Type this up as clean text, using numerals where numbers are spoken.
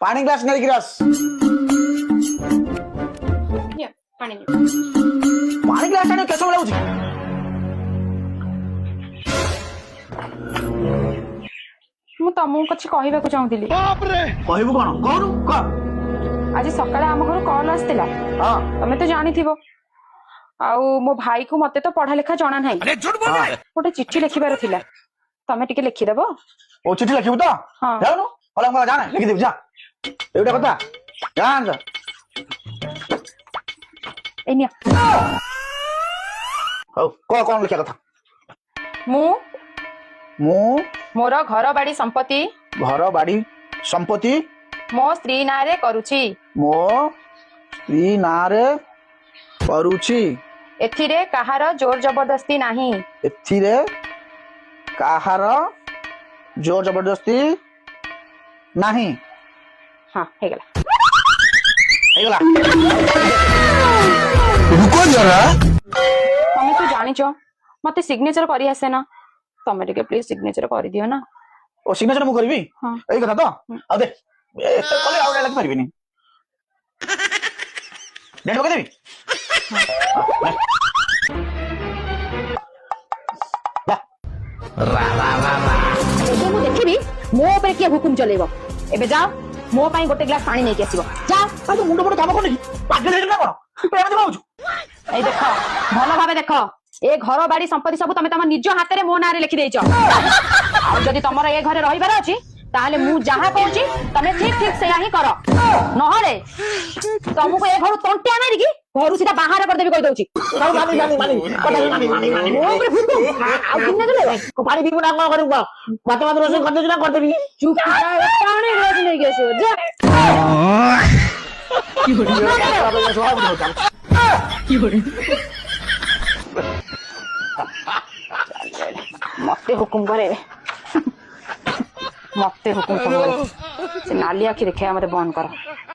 पानी ग्लास नहीं गिरास ନିଅ ପାଣି ନିଅ। पानी ग्लास टाणी केस लाଗୁଛି ମୁଁ ତମକୁ କିଛି କହିବାକୁ ଚାହୁଁଥିଲି। କହିବୁ କଣ କହୁନୁ କହ ଆଜି ସକାଳେ ଆମ ଘରୁ କଲ୍ ଆସିଥିଲା। ହଁ ତମେ ତ ଜାଣିଥିବ। ଆଉ ମୋ ଭାଇକୁ ମତେ ତ ପଢା ଲେଖା ଜଣା ନାହିଁ। ଗୋଟେ ଚିଠି ଲେଖିବାର ଥିଲା। ତମେ ଟିକେ ଲେଖିଦବ। ଓ ଚିଠି ଲେଖିବୁ ତ ହଁ। ଯାଉନୁ ହଲା ମୁଁ ଜାଣେ ଲେଖିଦେବି ଯା ଏଇଟା କଥା ଜାଣ ଏଇ ନିଅ। ହଉ କହ କଣ ଲେଖିବା କଥା ମୁଁ ମୁଁ ମୋର ଘର ବାଡି ସମ୍ପତ୍ତି ଘର ବାଡି ସମ୍ପତ୍ତି ମୋ ସ୍ତ୍ରୀ ନାଁରେ କରୁଛି। ମୋ ସ୍ତ୍ରୀ ନାଁରେ କରୁଛି ଏଥିରେ କାହାର ଜୋର ଜବରଦସ୍ତି ନାହିଁ। ଏଥିରେ କାହାର ଜୋର ଜବରଦସ୍ତି ନାହିଁ ହଁ ହେଇଗଲା। ହେଇଗଲା ତମେ ତ ଜାଣିଛ ମତେ ସିଗ୍ନେଚର କରି ଆସେ ନା। ତମେ ଟିକେ ପ୍ଲିଜ ସିଗ୍ନେଚର କରିଦିଅ ନା। ଓ ସିଗ୍ନେଚର ମୁଁ କରିବି ହଁ। ଏଇ କଥା ତ ଆଉ ଦେ ଏତେ କଲେ ଆଉ ଲେଖି ପାରିବିନି ଡେଟ୍ ପକେଇଦେବି ଏବେ ମୁଁ ଦେଖିବି ମୋ ଉପରେ କିଏ ହୁକୁମ ଚଲେଇବ। ଏବେ ଯାଅ ମୋ ପାଇଁ ଗୋଟେ ଗ୍ଲାସ ପାଣି ନେଇକି ଆସିବ। ଯାଅ। ଆଉ ତୁ ମୁଣ୍ଡ ମୁଣ୍ଡ କାମ କରୁନି ପାଗଳ ହେଇଯିବୁ ନା କଣ ତୁ ଏମିତି କହୁଛୁ ଏଇ ଦେଖ ଭଲ ଭାବେ ଦେଖ ଏ ଘର ବାଡି ସମ୍ପତ୍ତି ସବୁ ତମେ ତମ ନିଜ ହାତରେ ମୋ ନାଁରେ ଲେଖିଦେଇଛ। ଆଉ ଯଦି ତମର ଏ ଘରେ ରହିବାର ଅଛି ତାହେଲେ ମୁଁ ଯାହା କହୁଛି ତମେ ଠିକ ଠିକ ସେଇଆ ହିଁ କର। ନହେଲେ ତମକୁ ଏ ଘରୁ ତଣ୍ଟିଆ ମାରିକି ଘରୁ ସିଧା ବାହାର କରିଦେବି କହିଦଉଛି। ପାଣି ପିଇବୁ ନା କଣ କରିବୁ ଭାତ ଭାତ ରୋଷେଇ କରିଦେବି ନା କରିଦେବି ପାଣି ଗ୍ଲାସ ନେଇକି ଆସିବ ଯା। ମତେ ହୁକୁମ କରେ ମତେ ହୁକୁମ ସବୁବେଳେ ସେ ନାଲି ଆଖି ଦେଖେଇବା ମତେ ବନ୍ଦ କର।